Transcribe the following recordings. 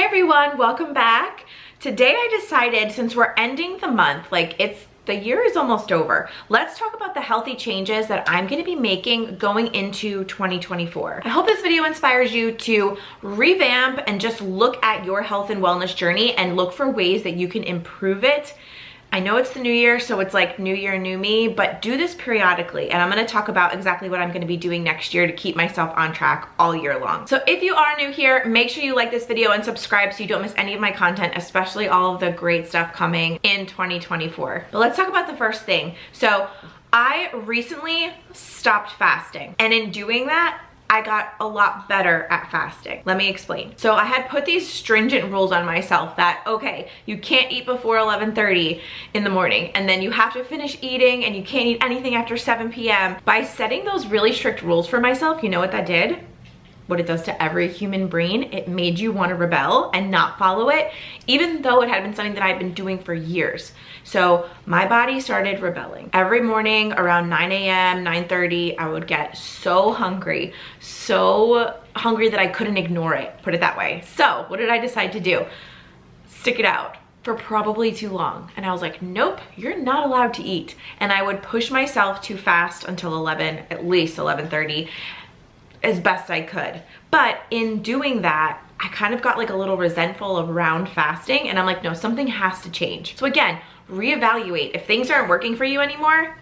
everyone, welcome back. Today I decided, since we're ending the month, the year is almost over, let's talk about the healthy changes that I'm gonna be making going into 2024. I hope this video inspires you to revamp and just look at your health and wellness journey and look for ways that you can improve it. I know it's the new year, so it's like new year, new me, but do this periodically. And I'm gonna talk about exactly what I'm gonna be doing next year to keep myself on track all year long. So if you are new here, make sure you like this video and subscribe so you don't miss any of my content, especially all of the great stuff coming in 2024. But let's talk about the first thing. So I recently stopped fasting, and in doing that, I got a lot better at fasting. Let me explain. So I had put these stringent rules on myself that, okay, you can't eat before 11:30 in the morning, and then you have to finish eating and you can't eat anything after 7 p.m. By setting those really strict rules for myself, you know what that did? What it does to every human brain, it made you want to rebel and not follow it, even though it had been something that I'd been doing for years. So my body started rebelling. Every morning around 9 a.m., 9:30, I would get so hungry that I couldn't ignore it, put it that way. So what did I decide to do? Stick it out for probably too long. And I was like, nope, you're not allowed to eat. And I would push myself to fast until 11, at least 11:30, as best I could. But in doing that, I kind of got like a little resentful around fasting, and I'm like, no, something has to change. So again, reevaluate. If things aren't working for you anymore,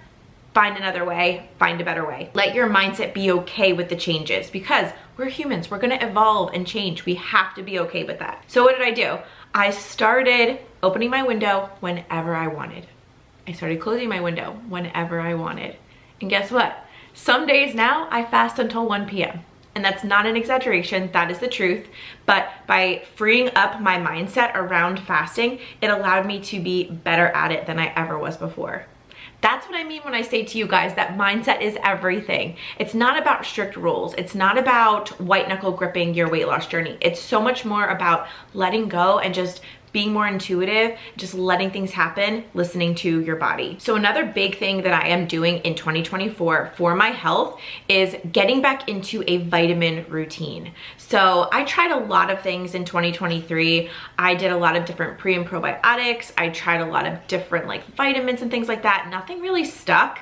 find another way, find a better way. Let your mindset be okay with the changes, because we're humans, we're gonna evolve and change. We have to be okay with that. So what did I do? I started opening my window whenever I wanted. I started closing my window whenever I wanted. And guess what? Some days now I fast until 1 p.m. And that's not an exaggeration, that is the truth. But by freeing up my mindset around fasting, it allowed me to be better at it than I ever was before. That's what I mean when I say to you guys that mindset is everything. It's not about strict rules. It's not about white knuckle gripping your weight loss journey. It's so much more about letting go and just being more intuitive, just letting things happen, listening to your body. So another big thing that I am doing in 2024 for my health is getting back into a vitamin routine. So I tried a lot of things in 2023. I did a lot of different pre and probiotics. I tried a lot of different vitamins and things like that. Nothing really stuck.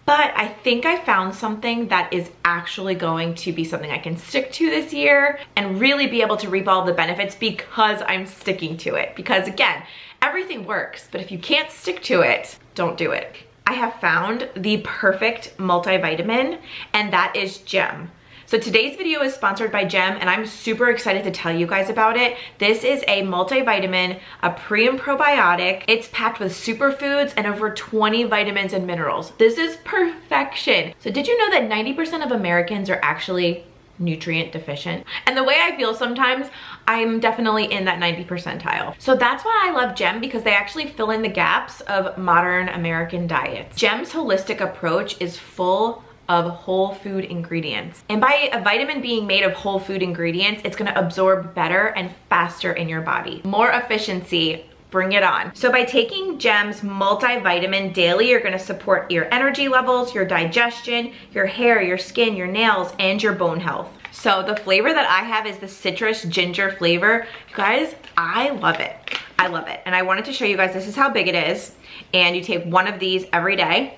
But I think I found something that is actually going to be something I can stick to this year and really be able to reap all the benefits because I'm sticking to it. Because again, everything works, but if you can't stick to it, don't do it. I have found the perfect multivitamin, and that is Gem. So today's video is sponsored by Gem, and I'm super excited to tell you guys about it. This is a multivitamin, a pre and probiotic. It's packed with superfoods and over 20 vitamins and minerals. This is perfection. So did you know that 90% of Americans are actually nutrient deficient? And the way I feel sometimes, I'm definitely in that 90 percentile. So that's why I love Gem, because they actually fill in the gaps of modern American diets. Gem's holistic approach is full of whole food ingredients. And by a vitamin being made of whole food ingredients, it's gonna absorb better and faster in your body. More efficiency, bring it on. So by taking Gem's multivitamin daily, you're gonna support your energy levels, your digestion, your hair, your skin, your nails, and your bone health. So the flavor that I have is the citrus ginger flavor. You guys, I love it. I love it. And I wanted to show you guys, this is how big it is. And you take one of these every day.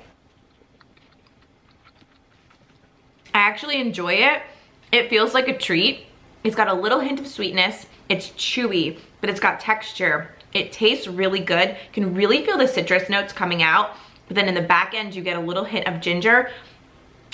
I actually enjoy it. It feels like a treat. It's got a little hint of sweetness. It's chewy, but it's got texture. It tastes really good. You can really feel the citrus notes coming out, but then in the back end, you get a little hint of ginger.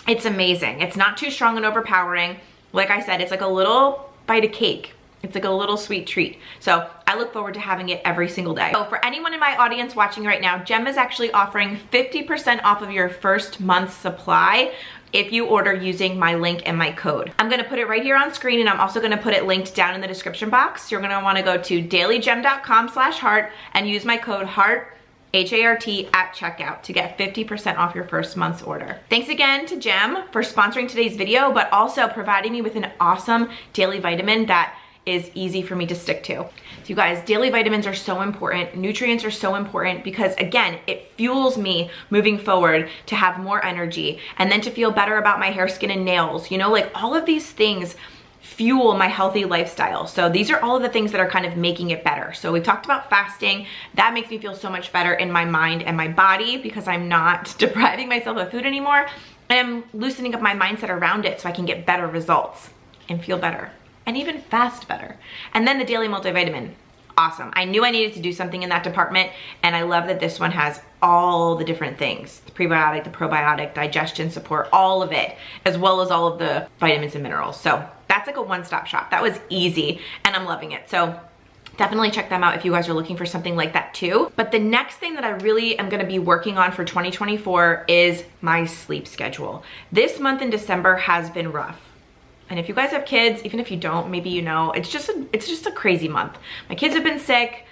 It's amazing. It's not too strong and overpowering. Like I said, it's like a little bite of cake. It's like a little sweet treat. So I look forward to having it every single day. So for anyone in my audience watching right now, Gem is actually offering 50% off of your first month's supply if you order using my link and my code. I'm gonna put it right here on screen, and I'm also gonna put it linked down in the description box. You're gonna wanna go to dailygem.com/heart and use my code HEART, H-A-R-T, at checkout to get 50% off your first month's order. Thanks again to Gem for sponsoring today's video, but also providing me with an awesome daily vitamin that is easy for me to stick to. So you guys, daily vitamins are so important. Nutrients are so important because again, it fuels me moving forward to have more energy and then to feel better about my hair, skin, and nails. You know, like all of these things fuel my healthy lifestyle. So these are all of the things that are kind of making it better. So we talked about fasting. That makes me feel so much better in my mind and my body because I'm not depriving myself of food anymore. And I'm loosening up my mindset around it so I can get better results and feel better and even fast better. And then the daily multivitamin. Awesome. I knew I needed to do something in that department, and I love that this one has all the different things, the prebiotic, the probiotic, digestion support, all of it, as well as all of the vitamins and minerals. So that's like a one-stop shop. That was easy, and I'm loving it. So definitely check them out if you guys are looking for something like that too. But the next thing that I really am gonna be working on for 2024 is my sleep schedule. This month in December has been rough. And if you guys have kids, even if you don't, maybe you know, it's just a crazy month. My kids have been sick.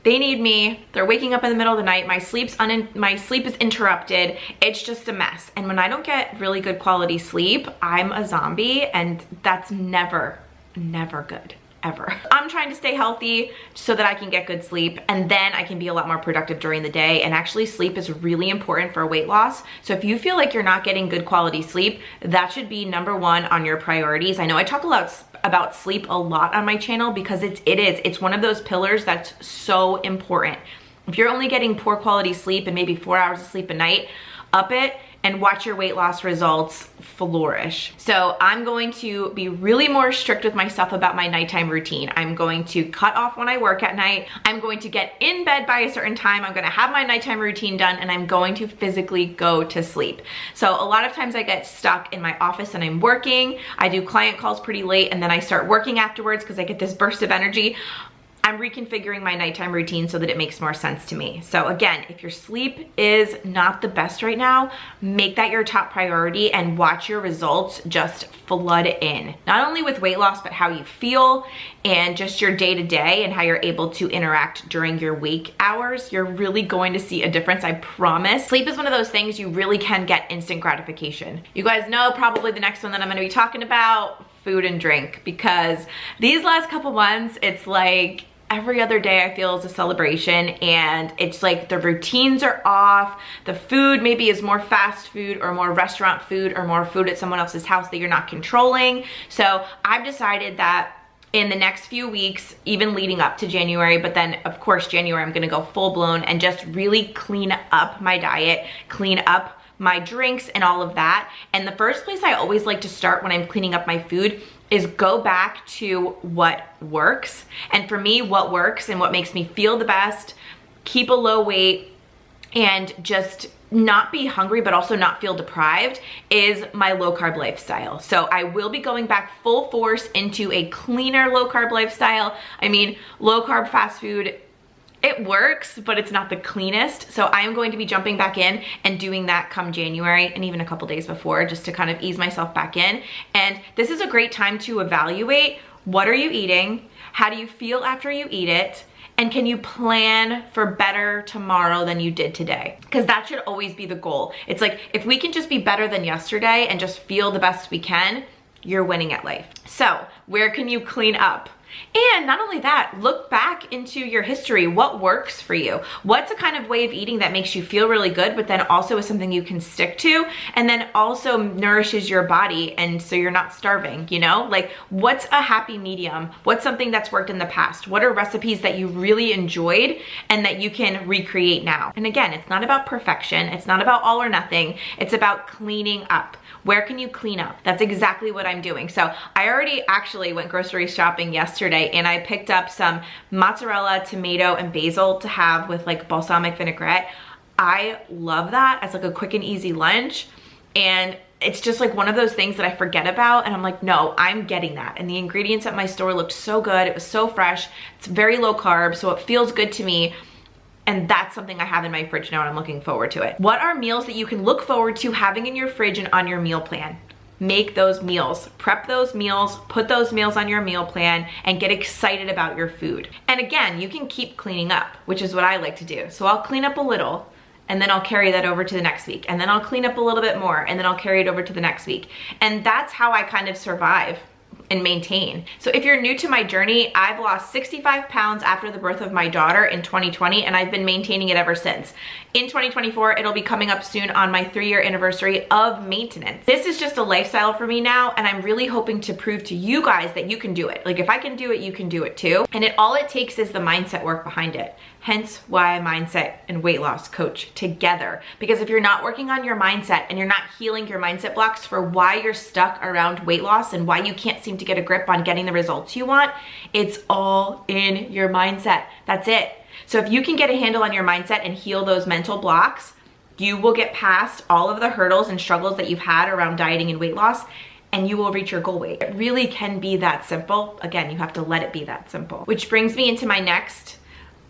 They need me. They're waking up in the middle of the night. My sleep is interrupted. It's just a mess. And when I don't get really good quality sleep, I'm a zombie, and that's never good. Ever. I'm trying to stay healthy so that I can get good sleep, and then I can be a lot more productive during the day. And actually, sleep is really important for weight loss. So if you feel like you're not getting good quality sleep, that should be number one on your priorities. I know I talk a lot about sleep a lot on my channel because it's one of those pillars that's so important. If you're only getting poor quality sleep and maybe 4 hours of sleep a night, up it and watch your weight loss results flourish. So I'm going to be really more strict with myself about my nighttime routine. I'm going to cut off when I work at night. I'm going to get in bed by a certain time. I'm gonna have my nighttime routine done, and I'm going to physically go to sleep. So a lot of times I get stuck in my office and I'm working. I do client calls pretty late, and then I start working afterwards because I get this burst of energy. I'm reconfiguring my nighttime routine so that it makes more sense to me. So again, if your sleep is not the best right now, make that your top priority and watch your results just flood in. Not only with weight loss, but how you feel and just your day-to-day and how you're able to interact during your wake hours. You're really going to see a difference, I promise. Sleep is one of those things you really can get instant gratification. You guys know probably the next one that I'm gonna be talking about, food and drink, because these last couple months, it's like every other day I feel is a celebration, and it's like the routines are off. The food maybe is more fast food or more restaurant food or more food at someone else's house that you're not controlling. So I've decided that in the next few weeks, even leading up to January, but then of course January, I'm gonna go full blown and just really clean up my diet, clean up my drinks and all of that. And the first place I always like to start when I'm cleaning up my food is go back to what works. And for me, what works and what makes me feel the best, keep a low weight, and just not be hungry but also not feel deprived is my low carb lifestyle. So I will be going back full force into a cleaner low carb lifestyle. I mean, low carb fast food, it works, but it's not the cleanest. So I am going to be jumping back in and doing that come January and even a couple days before, just to kind of ease myself back in. And this is a great time to evaluate, what are you eating? How do you feel after you eat it? And can you plan for better tomorrow than you did today? Because that should always be the goal. It's like, if we can just be better than yesterday and just feel the best we can, you're winning at life. So where can you clean up? And not only that, look back into your history. What works for you? What's a kind of way of eating that makes you feel really good, but then also is something you can stick to, and then also nourishes your body, and so you're not starving, you know? Like, what's a happy medium? What's something that's worked in the past? What are recipes that you really enjoyed and that you can recreate now? And again, it's not about perfection. It's not about all or nothing. It's about cleaning up. Where can you clean up? That's exactly what I'm doing. So I already actually went grocery shopping yesterday, and I picked up some mozzarella, tomato, and basil to have with like balsamic vinaigrette. I love that as like a quick and easy lunch. And it's just like one of those things that I forget about, and I'm like, no, I'm getting that. And the ingredients at my store looked so good. It was so fresh. It's very low carb, so it feels good to me. And that's something I have in my fridge now, and I'm looking forward to it. What are meals that you can look forward to having in your fridge and on your meal plan? Make those meals, prep those meals, put those meals on your meal plan, and get excited about your food. And again, you can keep cleaning up, which is what I like to do. So I'll clean up a little, and then I'll carry that over to the next week. And then I'll clean up a little bit more, and then I'll carry it over to the next week. And that's how I kind of survive and maintain. So if you're new to my journey, I've lost 65 pounds after the birth of my daughter in 2020, and I've been maintaining it ever since. In 2024, it'll be coming up soon on my 3-year anniversary of maintenance. This is just a lifestyle for me now, and I'm really hoping to prove to you guys that you can do it. Like, if I can do it, you can do it too. And all it takes is the mindset work behind it. Hence why mindset and weight loss coach together. Because if you're not working on your mindset and you're not healing your mindset blocks for why you're stuck around weight loss and why you can't seem to get a grip on getting the results you want, it's all in your mindset. That's it. So if you can get a handle on your mindset and heal those mental blocks, you will get past all of the hurdles and struggles that you've had around dieting and weight loss, and you will reach your goal weight. It really can be that simple. Again, you have to let it be that simple. Which brings me into my next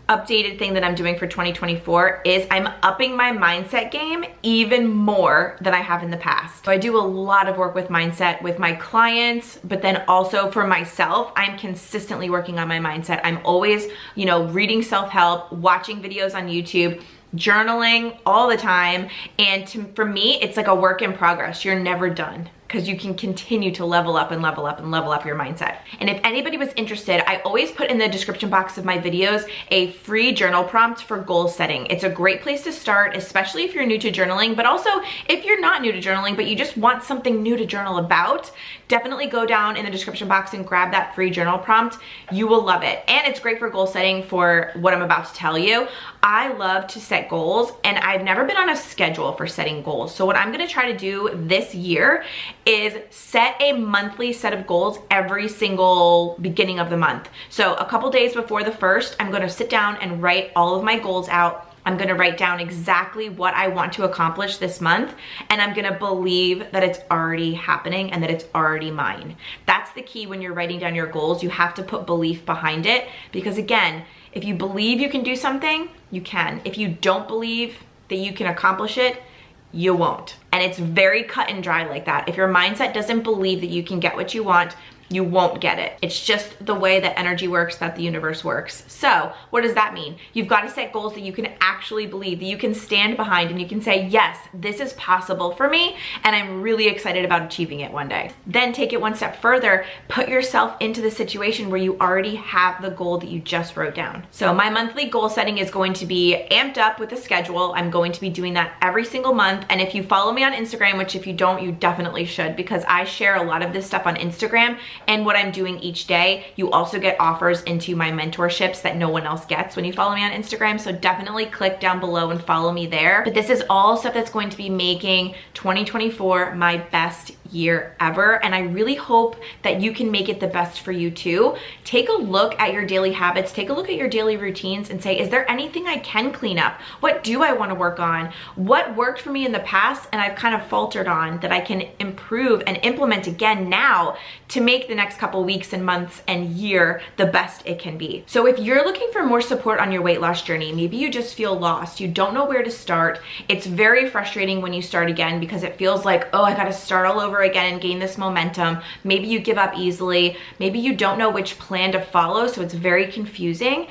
updated thing that I'm doing for 2024 is I'm upping my mindset game even more than I have in the past. So I do a lot of work with mindset with my clients, but then also for myself, I'm consistently working on my mindset. I'm always, reading self-help, watching videos on YouTube, journaling all the time. And for me, it's like a work in progress. You're never done, because you can continue to level up and level up and level up your mindset. And if anybody was interested, I always put in the description box of my videos a free journal prompt for goal setting. It's a great place to start, especially if you're new to journaling, but also if you're not new to journaling, but you just want something new to journal about, definitely go down in the description box and grab that free journal prompt. You will love it. And it's great for goal setting for what I'm about to tell you. I love to set goals, and I've never been on a schedule for setting goals. So what I'm gonna try to do this year is set a monthly set of goals every single beginning of the month. So a couple days before the 1st, I'm gonna sit down and write all of my goals out. I'm gonna write down exactly what I want to accomplish this month, and I'm gonna believe that it's already happening and that it's already mine. That's the key when you're writing down your goals. You have to put belief behind it, because again, if you believe you can do something, you can. If you don't believe that you can accomplish it, you won't. And it's very cut and dry like that. If your mindset doesn't believe that you can get what you want, you won't get it. It's just the way that energy works, that the universe works. So what does that mean? You've got to set goals that you can actually believe, that you can stand behind, and you can say, yes, this is possible for me, and I'm really excited about achieving it one day. Then take it one step further, put yourself into the situation where you already have the goal that you just wrote down. So my monthly goal setting is going to be amped up with a schedule. I'm going to be doing that every single month. And if you follow me on Instagram, which if you don't, you definitely should, because I share a lot of this stuff on Instagram and what I'm doing each day. You also get offers into my mentorships that no one else gets when you follow me on Instagram. So definitely click down below and follow me there. But this is all stuff that's going to be making 2024 my best year ever. And I really hope that you can make it the best for you too. Take a look at your daily habits, take a look at your daily routines and say, is there anything I can clean up? What do I want to work on? What worked for me in the past and I've kind of faltered on that I can improve and implement again now to make the next couple weeks and months and year the best it can be. So if you're looking for more support on your weight loss journey, maybe you just feel lost, you don't know where to start. It's very frustrating when you start again because it feels like, oh, I got to start all over again and gain this momentum. Maybe you give up easily. Maybe you don't know which plan to follow, so it's very confusing.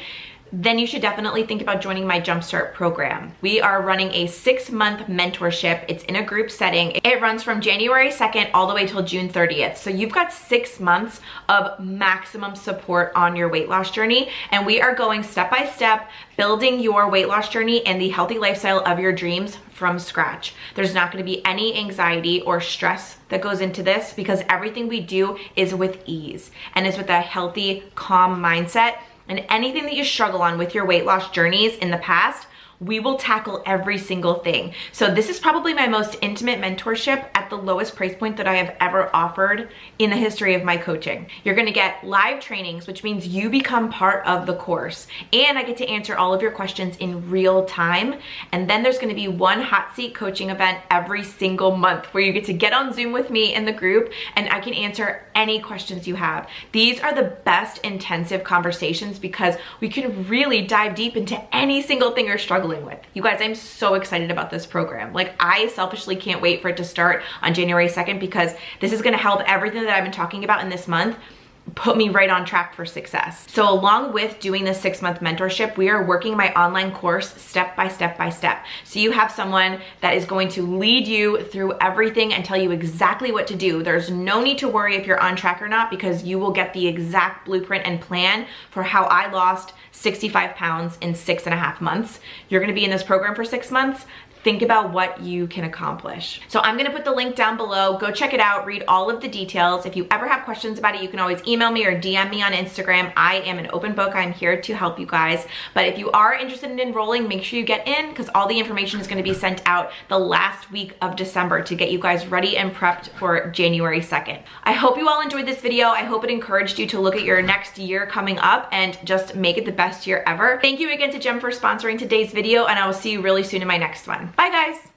Then you should definitely think about joining my Jumpstart program. We are running a 6-month mentorship. It's in a group setting. It runs from January 2nd all the way till June 30th. So you've got 6 months of maximum support on your weight loss journey. And we are going step by step, building your weight loss journey and the healthy lifestyle of your dreams from scratch. There's not gonna be any anxiety or stress that goes into this because everything we do is with ease and is with a healthy, calm mindset. And anything that you struggle on with your weight loss journeys in the past, we will tackle every single thing. So this is probably my most intimate mentorship at the lowest price point that I have ever offered in the history of my coaching. You're gonna get live trainings, which means you become part of the course. And I get to answer all of your questions in real time. And then there's gonna be one hot seat coaching event every single month where you get to get on Zoom with me in the group and I can answer any questions you have. These are the best intensive conversations because we can really dive deep into any single thing you're struggling with. You guys, I'm so excited about this program. Like, I selfishly can't wait for it to start on January 2nd because this is gonna help everything that I've been talking about in this month put me right on track for success. So along with doing this 6-month mentorship, we are working my online course step by step by step. So you have someone that is going to lead you through everything and tell you exactly what to do. There's no need to worry if you're on track or not, because you will get the exact blueprint and plan for how I lost 65 pounds in 6.5 months. You're gonna be in this program for 6 months. Think about what you can accomplish. So I'm gonna put the link down below. Go check it out, read all of the details. If you ever have questions about it, you can always email me or DM me on Instagram. I am an open book. I'm here to help you guys. But if you are interested in enrolling, make sure you get in, because all the information is gonna be sent out the last week of December to get you guys ready and prepped for January 2nd. I hope you all enjoyed this video. I hope it encouraged you to look at your next year coming up and just make it the best year ever. Thank you again to Jem for sponsoring today's video, and I will see you really soon in my next one. Bye guys.